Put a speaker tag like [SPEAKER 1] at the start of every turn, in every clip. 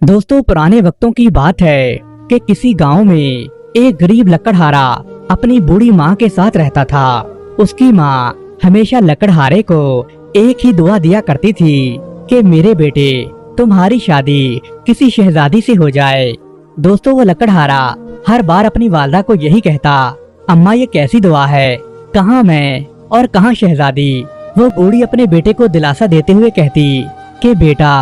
[SPEAKER 1] दोस्तों, पुराने वक्तों की बात है कि किसी गांव में एक गरीब लकड़हारा अपनी बूढ़ी माँ के साथ रहता था। उसकी माँ हमेशा लकड़हारे को एक ही दुआ दिया करती थी कि मेरे बेटे, तुम्हारी शादी किसी शहजादी से हो जाए। दोस्तों, वो लकड़हारा हर बार अपनी वालदा को यही कहता, अम्मा ये कैसी दुआ है, कहाँ मैं और कहाँ शहजादी। वो बूढ़ी अपने बेटे को दिलासा देते हुए कहती कि बेटा,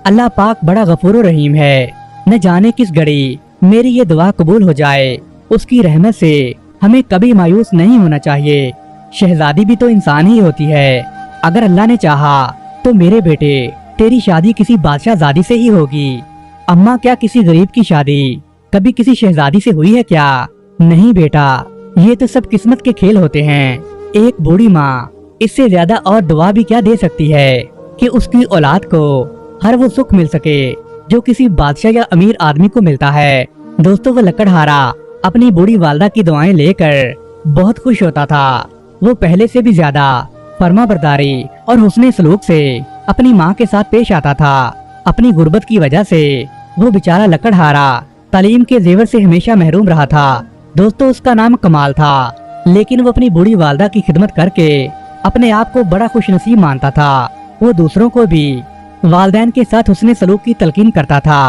[SPEAKER 1] अल्लाह पाक बड़ा गफूर रहीम है, न जाने किस घड़ी मेरी ये दुआ कबूल हो जाए। उसकी रहमत से हमें कभी मायूस नहीं होना चाहिए। शहजादी भी तो इंसान ही होती है। अगर अल्लाह ने चाहा तो मेरे बेटे, तेरी शादी किसी बादशाहजादी से ही होगी। अम्मा, क्या किसी गरीब की शादी कभी किसी शहजादी से हुई है क्या? नहीं बेटा, ये तो सब किस्मत के खेल होते हैं। एक बूढ़ी माँ इससे ज्यादा और दुआ भी क्या दे सकती है कि उसकी औलाद को हर वो सुख मिल सके जो किसी बादशाह या अमीर आदमी को मिलता है। दोस्तों, वो लकड़हारा अपनी बूढ़ी वालदा की दुआएं लेकर बहुत खुश होता था। वो पहले से भी ज्यादा फर्माबरदारी और हुस्ने सलूक से अपनी माँ के साथ पेश आता था। अपनी गुर्बत की वजह से वो बेचारा लकड़हारा तालीम के जेवर से हमेशा महरूम रहा था। दोस्तों, उसका नाम कमाल था, लेकिन वो अपनी बूढ़ी वालदा की खिदमत करके अपने आप को बड़ा खुशनसीब मानता था। वो दूसरों को भी वालदैन के साथ हुस्ने सलूक की तलकीन करता था।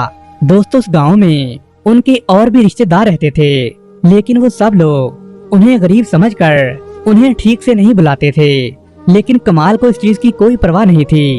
[SPEAKER 1] दोस्तों, उस गांव में उनके और भी रिश्तेदार रहते थे, लेकिन वो सब लोग उन्हें गरीब समझकर उन्हें ठीक से नहीं बुलाते थे। लेकिन कमाल को इस चीज की कोई परवाह नहीं थी।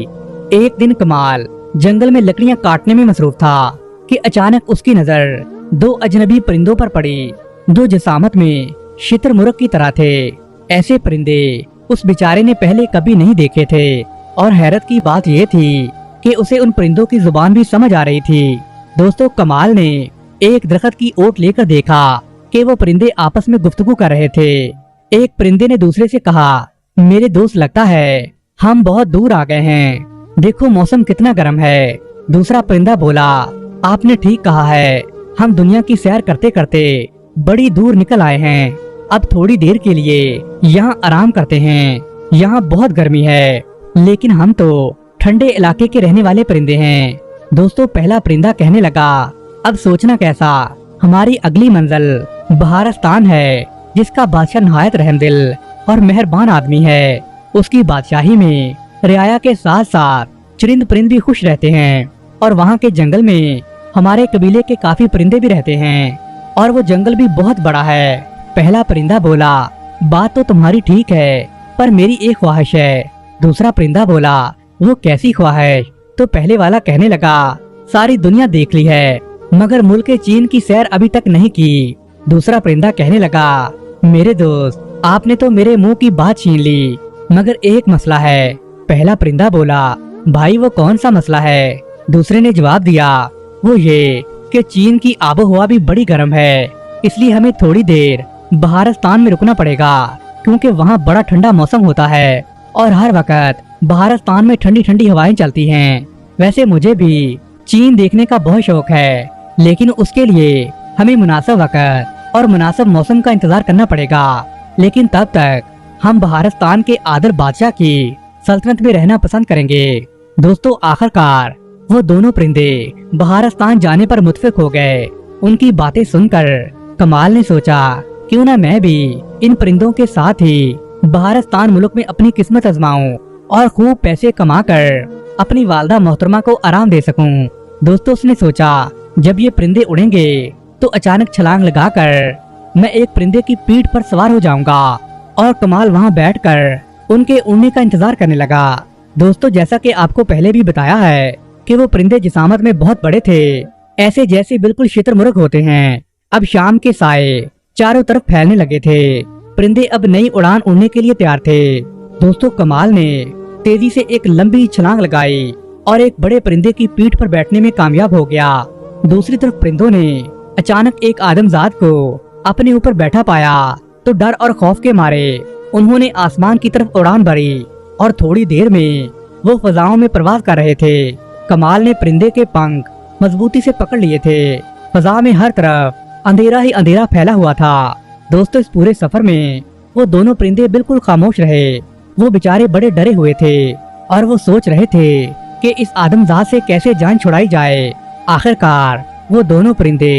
[SPEAKER 1] एक दिन कमाल जंगल में लकड़ियां काटने में मसरूफ था कि अचानक उसकी नजर दो अजनबी परिंदों पर पड़ी, जो जिसामत में शुतुरमुर्ग की तरह थे। ऐसे परिंदे उस बेचारे ने पहले कभी नहीं देखे थे, और हैरत की बात यह थी कि उसे उन परिंदों की जुबान भी समझ आ रही थी। दोस्तों, कमाल ने एक दरख्त की ओट लेकर देखा कि वो परिंदे आपस में गुफ्तगू कर रहे थे। एक परिंदे ने दूसरे से कहा, मेरे दोस्त, लगता है हम बहुत दूर आ गए हैं, देखो मौसम कितना गर्म है। दूसरा परिंदा बोला, आपने ठीक कहा है, हम दुनिया की सैर करते करते बड़ी दूर निकल आए हैं। अब थोड़ी देर के लिए यहाँ आराम करते हैं, यहाँ बहुत गर्मी है, लेकिन हम तो ठंडे इलाके के रहने वाले परिंदे हैं। दोस्तों, पहला परिंदा कहने लगा, अब सोचना कैसा, हमारी अगली मंजिल बहारस्तान है, जिसका बादशाह नहायत रहमदिल और मेहरबान आदमी है। उसकी बादशाही में रियाया के साथ साथ चरिंद परिंद भी खुश रहते हैं, और वहाँ के जंगल में हमारे कबीले के काफी परिंदे भी रहते हैं, और वो जंगल भी बहुत बड़ा है। पहला परिंदा बोला, बात तो तुम्हारी ठीक है, पर मेरी एक ख्वाहिश है। दूसरा परिंदा बोला, वो कैसी ख्वाहिश? तो पहले वाला कहने लगा, सारी दुनिया देख ली है, मगर मुल्क चीन की सैर अभी तक नहीं की। दूसरा परिंदा कहने लगा, मेरे दोस्त, आपने तो मेरे मुंह की बात छीन ली, मगर एक मसला है। पहला परिंदा बोला, भाई वो कौन सा मसला है? दूसरे ने जवाब दिया, वो ये कि चीन की आबोहवा भी बड़ी गर्म है, इसलिए हमें थोड़ी देर बहारस्तान में रुकना पड़ेगा, क्योंकि वहाँ बड़ा ठंडा मौसम होता है और हर वक्त बहारस्तान में ठंडी ठंडी हवाएं चलती हैं। वैसे मुझे भी चीन देखने का बहुत शौक है, लेकिन उसके लिए हमें मुनासिब वक्त और मुनासिब मौसम का इंतजार करना पड़ेगा। लेकिन तब तक हम बहारस्तान के आदर बादशाह की सल्तनत में रहना पसंद करेंगे। दोस्तों, आखिरकार वो दोनों परिंदे बहारस्तान जाने पर मुत्फिक हो गए। उनकी बातें सुनकर कमाल ने सोचा, क्यों ना मैं भी इन परिंदों के साथ ही बहारस्तान मुल्क में अपनी किस्मत आजमाऊं और खूब पैसे कमाकर अपनी वालदा मोहतरमा को आराम दे सकूं। दोस्तों, उसने सोचा, जब ये परिंदे उड़ेंगे तो अचानक छलांग लगाकर मैं एक परिंदे की पीठ पर सवार हो जाऊंगा, और कमाल वहां बैठकर उनके उड़ने का इंतजार करने लगा। दोस्तों, जैसा कि आपको पहले भी बताया है कि वो परिंदे जिसामत में बहुत बड़े थे, ऐसे जैसे बिल्कुल शुतुरमुर्ग होते हैं। अब शाम के साए चारों तरफ फैलने लगे थे। परिंदे अब नई उड़ान उड़ने के लिए तैयार थे। दोस्तों, कमाल ने तेजी से एक लंबी छलांग लगाई और एक बड़े परिंदे की पीठ पर बैठने में कामयाब हो गया। दूसरी तरफ परिंदों ने अचानक एक आदमजाद को अपने ऊपर बैठा पाया, तो डर और खौफ के मारे उन्होंने आसमान की तरफ उड़ान भरी, और थोड़ी देर में वो फजाओं में प्रवास कर रहे थे। कमाल ने परिंदे के पंख मजबूती से पकड़ लिए थे। फजा में हर तरफ अंधेरा ही अंधेरा फैला हुआ था। दोस्तों, इस पूरे सफर में वो दोनों परिंदे बिल्कुल खामोश रहे। वो बेचारे बड़े डरे हुए थे, और वो सोच रहे थे कि इस आदमजात से कैसे जान छुड़ाई जाए। आखिरकार वो दोनों परिंदे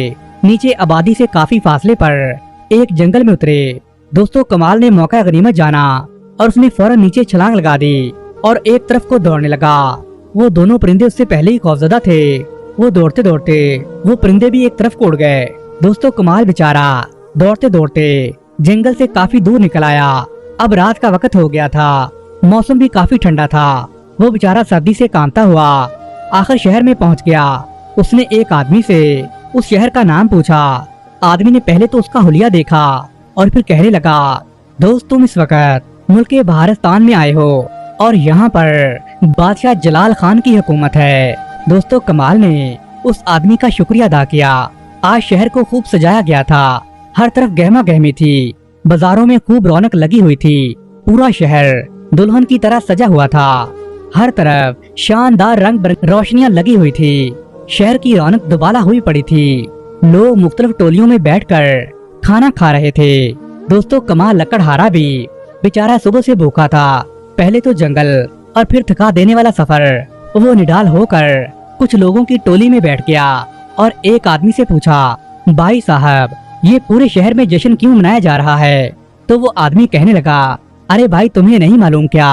[SPEAKER 1] नीचे आबादी से काफी फासले पर एक जंगल में उतरे। दोस्तों कमाल ने मौका गनीमत जाना और उसने फौरन नीचे छलांग लगा दी और एक तरफ को दौड़ने लगा। वो दोनों परिंदे उससे पहले ही खौफजदा थे। वो दौड़ते दौड़ते वो परिंदे भी एक तरफ को उड़ गए। दोस्तों कमाल बेचारा दौड़ते दौड़ते जंगल से काफी दूर निकल आया। अब रात का वक्त हो गया था, मौसम भी काफी ठंडा था। वो बेचारा सर्दी से कांपता हुआ आखिर शहर में पहुंच गया। उसने एक आदमी से उस शहर का नाम पूछा। आदमी ने पहले तो उसका हुलिया देखा और फिर कहने लगा, दोस्त तुम इस वक्त मुल्क भारतस्तान में आए हो और यहाँ पर बादशाह जलाल खान की हुकूमत है। दोस्तों कमाल ने उस आदमी का शुक्रिया अदा किया। आज शहर को खूब सजाया गया था, हर तरफ गहमा गहमी थी, बाजारों में खूब रौनक लगी हुई थी। पूरा शहर दुल्हन की तरह सजा हुआ था, हर तरफ शानदार रंग बिरंगी रोशनियां लगी हुई थी। शहर की रौनक दुबाला हुई पड़ी थी। लोग मुख्तलिफ टोलियों में बैठकर खाना खा रहे थे। दोस्तों कमाल लकड़हारा भी बेचारा सुबह से भूखा था। पहले तो जंगल और फिर थका देने वाला सफर। वो निडाल होकर कुछ लोगों की टोली में बैठ गया और एक आदमी से पूछा, भाई साहब ये पूरे शहर में जश्न क्यों मनाया जा रहा है? तो वो आदमी कहने लगा, अरे भाई तुम्हें नहीं मालूम क्या,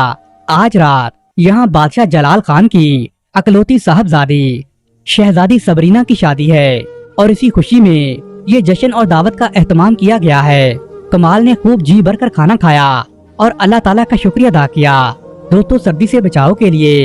[SPEAKER 1] आज रात यहाँ बादशाह जलाल खान की अकलौती साहबजादी शहजादी सबरीना की शादी है और इसी खुशी में ये जश्न और दावत का एहतमाम किया गया है। कमाल ने खूब जी भरकर खाना खाया और अल्लाह ताला का शुक्रिया अदा किया। दोस्तों सर्दी से बचाव के लिए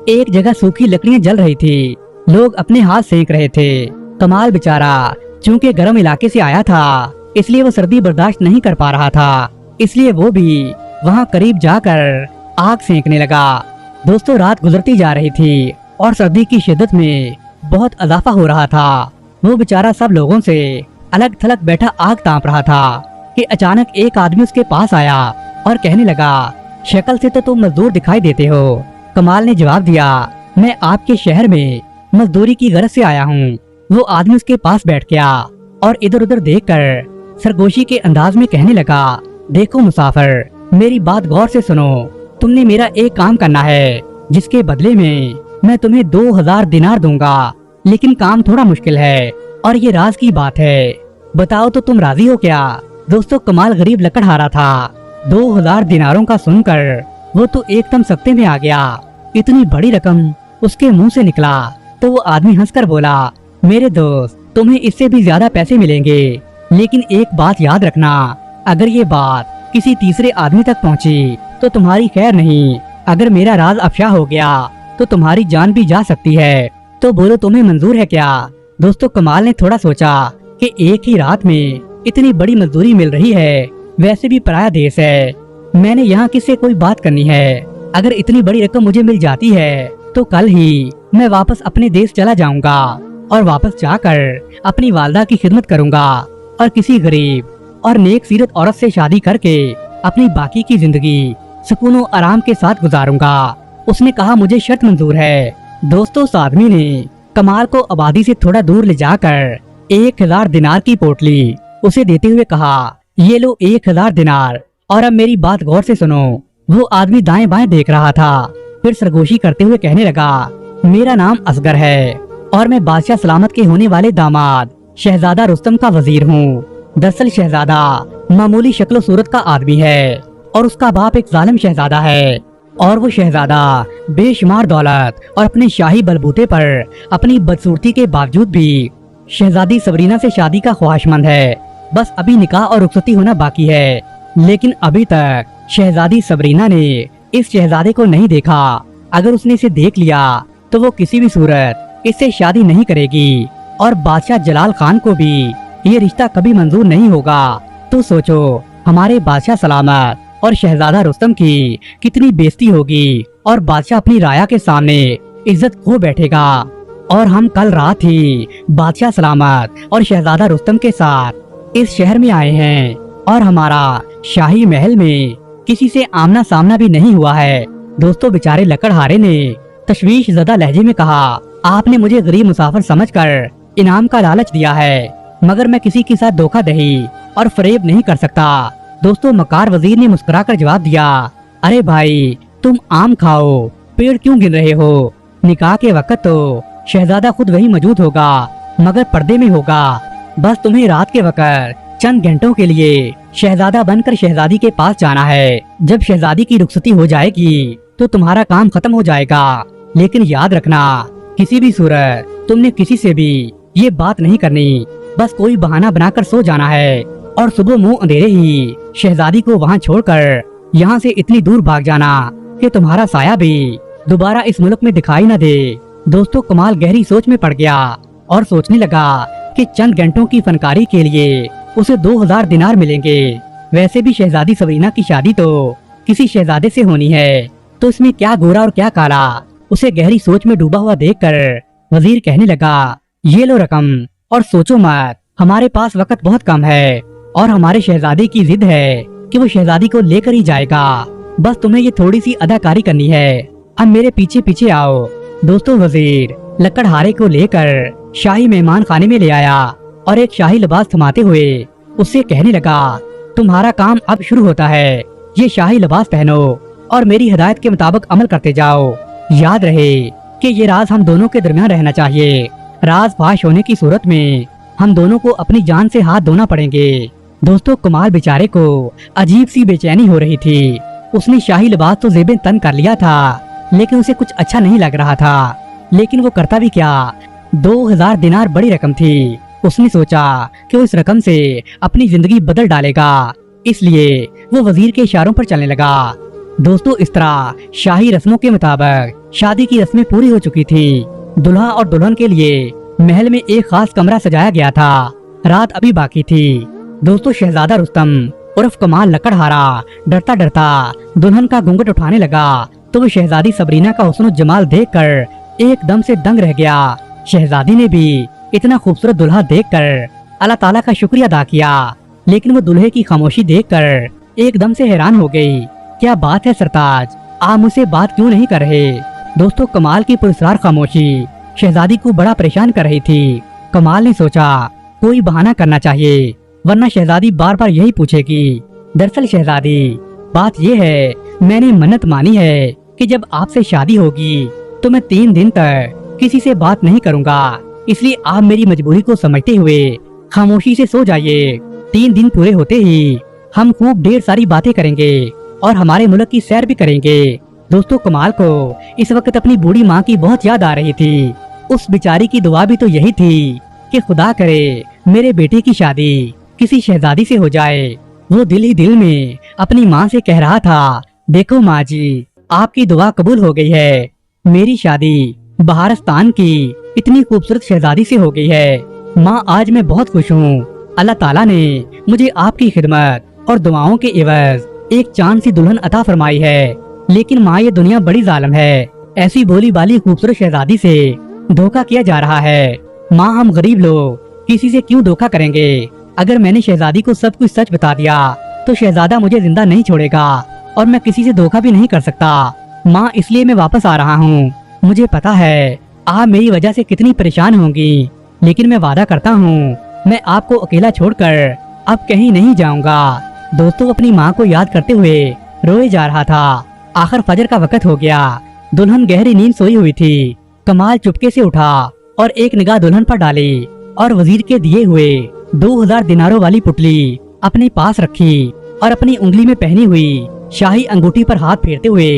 [SPEAKER 1] एक जगह सूखी लकड़ियां जल रही थी। लोग अपने हाथ सेक रहे थे। कमाल बेचारा चूंकि गर्म इलाके से आया था इसलिए वो सर्दी बर्दाश्त नहीं कर पा रहा था, इसलिए वो भी वहाँ करीब जाकर आग सेकने लगा। दोस्तों रात गुजरती जा रही थी और सर्दी की शिद्दत में बहुत इजाफा हो रहा था। वो बेचारा सब लोगों से अलग थलग बैठा आग ताप रहा था कि अचानक एक आदमी उसके पास आया और कहने लगा, शक्ल से तो तुम मजदूर दिखाई देते हो। कमाल ने जवाब दिया, मैं आपके शहर में मजदूरी की गरज से आया हूँ। वो आदमी उसके पास बैठ गया और इधर उधर देखकर सरगोशी के अंदाज में कहने लगा, देखो मुसाफिर मेरी बात गौर से सुनो। तुमने मेरा एक काम करना है जिसके बदले में मैं तुम्हें 2000 दिनार दूंगा, लेकिन काम थोड़ा मुश्किल है और ये राज की बात है। बताओ तो तुम राजी हो क्या? दोस्तों कमाल गरीब लकड़हारा था। 2000 दिनारों का सुनकर वो तो एकदम सख्ते में आ गया। इतनी बड़ी रकम उसके मुंह से निकला तो वो आदमी हंसकर बोला, मेरे दोस्त तुम्हें इससे भी ज्यादा पैसे मिलेंगे, लेकिन एक बात याद रखना, अगर ये बात किसी तीसरे आदमी तक पहुंची तो तुम्हारी खैर नहीं। अगर मेरा राज अफशा हो गया तो तुम्हारी जान भी जा सकती है। तो बोलो तुम्हें मंजूर है क्या? दोस्तों कमाल ने थोड़ा सोचा कि एक ही रात में इतनी बड़ी मजदूरी मिल रही है, वैसे भी पराया देश है, मैंने यहाँ किससे कोई बात करनी है। अगर इतनी बड़ी रकम मुझे मिल जाती है तो कल ही मैं वापस अपने देश चला जाऊंगा और वापस जाकर अपनी वालदा की खिदमत करूंगा और किसी गरीब और नेक सीरत औरत से शादी करके अपनी बाकी की जिंदगी सुकून और आराम के साथ गुजारूंगा। उसने कहा, मुझे शर्त मंजूर है। दोस्तों उस आदमी ने कमाल को आबादी से थोड़ा दूर ले जाकर 1000 दिनार की पोटली उसे देते हुए कहा, ये लो 1000 दिनार और अब मेरी बात गौर से सुनो। वो आदमी दाएं बाएं देख रहा था, फिर सरगोशी करते हुए कहने लगा, मेरा नाम असगर है और मैं बादशाह सलामत के होने वाले दामाद शहजादा रुस्तम का वजीर हूँ। दरअसल शहजादा मामूली शक्ल सूरत का आदमी है और उसका बाप एक जालिम शहजादा है और वो शहजादा बेशुमार दौलत और अपने शाही बलबूते पर अपनी बदसूरती के बावजूद भी शहजादी सबरीना से शादी का ख्वाहिशमंद है। बस अभी निकाह और रुखसती होना बाकी है, लेकिन अभी तक शहजादी सबरीना ने इस शहजादे को नहीं देखा। अगर उसने इसे देख लिया तो वो किसी भी सूरत इससे शादी नहीं करेगी और बादशाह जलाल खान को भी ये रिश्ता कभी मंजूर नहीं होगा। तो सोचो हमारे बादशाह सलामत और शहजादा रुस्तम की कितनी बेइज्जती होगी और बादशाह अपनी राया के सामने इज्जत खो बैठेगा। और हम कल रात ही बादशाह सलामत और शहजादा रुस्तम के साथ इस शहर में आए हैं और हमारा शाही महल में किसी से आमना सामना भी नहीं हुआ है। दोस्तों बेचारे लकड़हारे ने तशवीश ज़दा लहजे में कहा, आपने मुझे गरीब मुसाफिर समझकर इनाम का लालच दिया है, मगर मैं किसी के साथ धोखाधड़ी और फरेब नहीं कर सकता। दोस्तों मकार वजीर ने मुस्कुराकर जवाब दिया, अरे भाई तुम आम खाओ, पेड़ क्यों गिन रहे हो? निकाह के वक्त तो शहजादा खुद वही मौजूद होगा, मगर पर्दे में होगा। बस तुम्हें रात के वक्त चंद घंटों के लिए शहजादा बनकर शहजादी के पास जाना है। जब शहजादी की रुखसती हो जाएगी तो तुम्हारा काम खत्म हो जाएगा। लेकिन याद रखना, किसी भी सूरत तुमने किसी से भी ये बात नहीं करनी। बस कोई बहाना बनाकर सो जाना है और सुबह मुंह अंधेरे ही शहजादी को वहाँ छोड़कर यहाँ से इतनी दूर भाग जाना कि तुम्हारा साया भी दोबारा इस मुल्क में दिखाई न दे। दोस्तों, कमाल गहरी सोच में पड़ गया और सोचने लगा कि चंद घंटों की फनकारी के लिए उसे 2000 दिनार मिलेंगे। वैसे भी शहजादी सबरीना की शादी तो किसी शहजादे से होनी है, तो इसमें क्या गोरा और क्या काला। उसे गहरी सोच में डूबा हुआ देखकर वजीर कहने लगा, ये लो रकम और सोचो मत, हमारे पास वक्त बहुत कम है और हमारे शहजादे की जिद है कि वो शहजादी को लेकर ही जाएगा। बस तुम्हें ये थोड़ी सी अदाकारी करनी है। अब मेरे पीछे पीछे आओ। दोस्तों, वजीर लकड़हारे को लेकर शाही मेहमान खाने में ले आया और एक शाही लिबास थमाते हुए उससे कहने लगा, तुम्हारा काम अब शुरू होता है। ये शाही लिबास पहनो और मेरी हिदायत के मुताबिक अमल करते जाओ। याद रहे कि ये राज हम दोनों के दरमियान रहना चाहिए। राज फाश होने की सूरत में हम दोनों को अपनी जान से हाथ धोना पड़ेंगे। दोस्तों, कमाल बेचारे को अजीब सी बेचैनी हो रही थी। उसने शाही लिबास तो जेबें तन कर लिया था, लेकिन उसे कुछ अच्छा नहीं लग रहा था। लेकिन वो करता भी क्या, 2000 दिनार बड़ी रकम थी। उसने सोचा कि वो इस रकम से अपनी जिंदगी बदल डालेगा, इसलिए वो वजीर के इशारों पर चलने लगा। दोस्तों, इस तरह शाही रस्मों के मुताबिक शादी की रस्में पूरी हो चुकी थी। दुल्हा और दुल्हन के लिए महल में एक खास कमरा सजाया गया था। रात अभी बाकी थी। दोस्तों, शहजादा रुस्तम उर्फ कमाल लकड़हारा डरता डरता दुल्हन का घूंघट उठाने लगा तो वो शहजादी सबरीना का हुस्न जमाल देखकर एकदम से दंग रह गया। शहजादी ने भी इतना खूबसूरत दुल्हा देखकर अल्लाह ताला का शुक्रिया अदा किया, लेकिन वो दुल्हे की खामोशी देखकर एकदम से हैरान हो गई। क्या बात है सरताज, आप मुझसे बात क्यों नहीं कर रहे? दोस्तों, कमाल की पुरस्कार खामोशी शहजादी को बड़ा परेशान कर रही थी। कमाल ने सोचा कोई बहाना करना चाहिए, वरना शहजादी बार बार यही पूछेगी। दरअसल शहजादी, बात ये है, मैंने मन्नत मानी है कि जब आपसे शादी होगी तो मैं 3 दिन तक किसी से बात नहीं करूंगा। इसलिए आप मेरी मजबूरी को समझते हुए खामोशी से सो जाइए। 3 दिन पूरे होते ही हम खूब ढेर सारी बातें करेंगे और हमारे मुल्क की सैर भी करेंगे। दोस्तों, कमाल को इस वक्त अपनी बूढ़ी माँ की बहुत याद आ रही थी। उस बेचारी की दुआ भी तो यही थी कि खुदा करे मेरे बेटे की शादी किसी शहजादी से हो जाए। वो दिल ही दिल में अपनी माँ से कह रहा था, देखो माँ जी, आपकी दुआ कबूल हो गई है। मेरी शादी बहारस्तान की इतनी खूबसूरत शहजादी से हो गई है। माँ, आज मैं बहुत खुश हूँ। अल्लाह ताला ने मुझे आपकी खिदमत और दुआओं के एवज एक चांद सी दुल्हन अता फरमाई है। लेकिन माँ, ये दुनिया बड़ी जालिम है। ऐसी भोली भाली खूबसूरत शहजादी से धोखा किया जा रहा है। माँ, हम गरीब लोग किसी से क्यों धोखा करेंगे? अगर मैंने शहजादी को सब कुछ सच बता दिया तो शहजादा मुझे जिंदा नहीं छोड़ेगा और मैं किसी से धोखा भी नहीं कर सकता। माँ, इसलिए मैं वापस आ रहा हूँ। मुझे पता है आप मेरी वजह से कितनी परेशान होंगी, लेकिन मैं वादा करता हूँ मैं आपको अकेला छोड़कर अब कहीं नहीं जाऊंगा। दोस्तों, अपनी माँ को याद करते हुए रोए जा रहा था। आखिर फजर का वक्त हो गया। दुल्हन गहरी नींद सोई हुई थी। कमाल चुपके से उठा और एक निगाह दुल्हन पर डाली और वजीर के दिए हुए 2000 दिनारों वाली पुतली अपने पास रखी और अपनी उंगली में पहनी हुई शाही अंगूठी पर हाथ फेरते हुए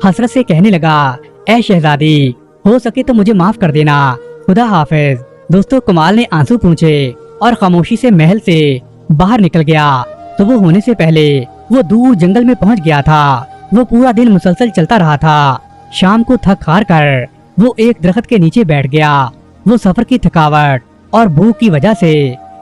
[SPEAKER 1] हसरत से कहने लगा, ऐ शहजादी, हो सके तो मुझे माफ कर देना। खुदा हाफिज। दोस्तों, कमाल ने आंसू पूंछे और खामोशी से महल से बाहर निकल गया। सुबह होने से पहले वो दूर जंगल में पहुंच गया था। वो पूरा दिन मुसलसल चलता रहा था। शाम को थक हार कर वो एक दरख्त के नीचे बैठ गया। वो सफर की थकावट और भूख की वजह से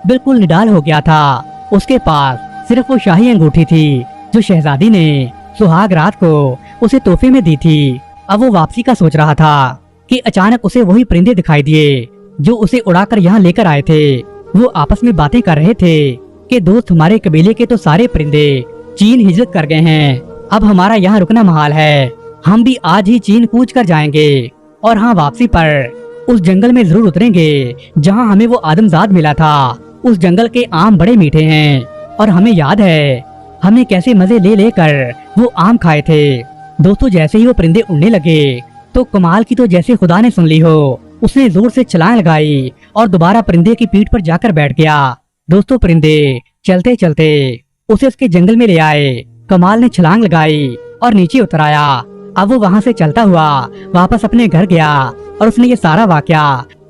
[SPEAKER 1] बिल्कुल निडाल हो गया था। उसके पास सिर्फ वो शाही अंगूठी थी जो शहजादी ने सुहाग रात को उसे तोहफे में दी थी। अब वो वापसी का सोच रहा था कि अचानक उसे वही परिंदे दिखाई दिए जो उसे उड़ाकर यहाँ लेकर आए थे। वो आपस में बातें कर रहे थे कि दोस्त, हमारे कबीले के तो सारे परिंदे चीन हिजरत कर गए हैं। अब हमारा यहाँ रुकना महाल है। हम भी आज ही चीन कूच कर जाएंगे और हाँ, वापसी पर उस जंगल में जरूर उतरेंगे जहाँ हमें वो आदमजाद मिला था। उस जंगल के आम बड़े मीठे हैं और हमें याद है हमने कैसे मजे ले लेकर वो आम खाए थे। दोस्तों, जैसे ही वो परिंदे उड़ने लगे तो कमाल की तो जैसे खुदा ने सुन ली हो, उसने जोर से छलांग लगाई और दोबारा परिंदे की पीठ पर जाकर बैठ गया। दोस्तों, परिंदे चलते चलते उसे उसके जंगल में ले आए। कमाल ने छलांग लगाई और नीचे उतर आया। अब वो वहाँ से चलता हुआ वापस अपने घर गया और उसने ये सारा वाकया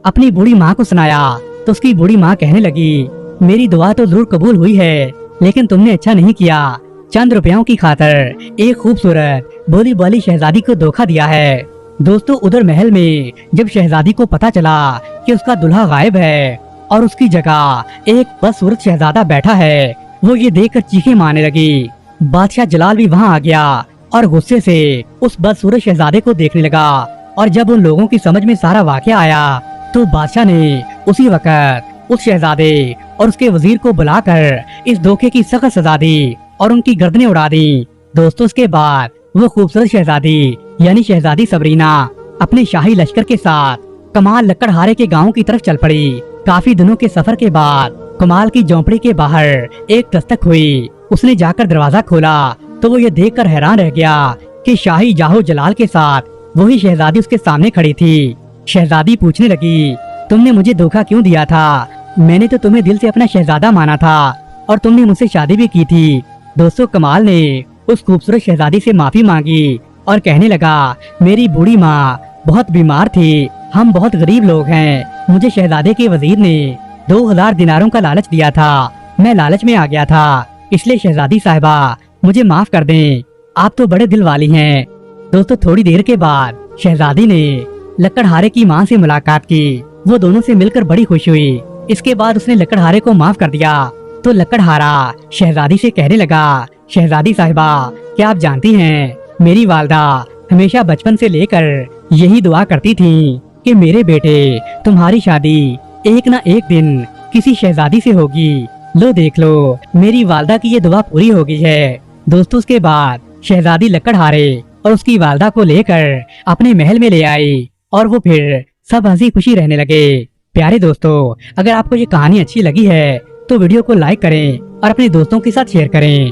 [SPEAKER 1] अपनी बूढ़ी माँ को सुनाया। तो उसकी बूढ़ी माँ कहने लगी, मेरी दुआ तो जरूर कबूल हुई है, लेकिन तुमने अच्छा नहीं किया। चंद रुपयों की खातर एक खूबसूरत भोली भाली शहजादी को धोखा दिया है। दोस्तों, उधर महल में जब शहजादी को पता चला कि उसका दुल्हा गायब है और उसकी जगह एक बदसूरत शहजादा बैठा है, वो ये देखकर चीखें मारने लगी। बादशाह जलाल भी वहाँ आ गया और गुस्से से उस बदसूरत शहजादे को देखने लगा। और जब उन लोगों की समझ में सारा वाकया आया तो बादशाह ने उसी वक्त उस शहजादे और उसके वजीर को बुलाकर इस धोखे की सख्त सजा दी और उनकी गर्दनें उड़ा दी। दोस्तों, उसके बाद वो खूबसूरत शहजादी यानी शहजादी सबरीना अपने शाही लश्कर के साथ कमाल लकड़हारे के गांव की तरफ चल पड़ी। काफी दिनों के सफर के बाद कमाल की झोंपड़ी के बाहर एक दस्तक हुई। उसने जाकर दरवाजा खोला तो वो ये देखकर हैरान रह गया कि शाही जाहो जलाल के साथ वही शहजादी उसके सामने खड़ी थी। शहजादी पूछने लगी, तुमने मुझे धोखा क्यों दिया था? मैंने तो तुम्हें दिल से अपना शहजादा माना था और तुमने मुझसे शादी भी की थी। दोस्तों, कमाल ने उस खूबसूरत शहजादी से माफी मांगी और कहने लगा, मेरी बूढ़ी माँ बहुत बीमार थी, हम बहुत गरीब लोग हैं। मुझे शहजादे के वजीर ने 2000 दिनारों का लालच दिया था, मैं लालच में आ गया था, इसलिए शहजादी साहिबा मुझे माफ कर दें, आप तो बड़े दिल वाली हैं। दोस्तों, थोड़ी देर के बाद शहजादी ने लकड़हारे की माँ से मुलाकात की। वो दोनों से मिलकर बड़ी खुश हुई। इसके बाद उसने लकड़हारे को माफ कर दिया। तो लकड़हारा शहजादी से कहने लगा, शहजादी साहिबा, क्या आप जानती हैं, मेरी वालदा हमेशा बचपन से लेकर यही दुआ करती थी कि मेरे बेटे तुम्हारी शादी एक ना एक दिन किसी शहजादी से होगी। लो देख लो, मेरी वालदा की ये दुआ पूरी हो गई है। दोस्तों, उसके बाद शहजादी लकड़हारे और उसकी वालदा को लेकर अपने महल में ले आई और वो फिर सब हंसी खुशी रहने लगे। प्यारे दोस्तों, अगर आपको ये कहानी अच्छी लगी है तो वीडियो को लाइक करें और अपने दोस्तों के साथ शेयर करें।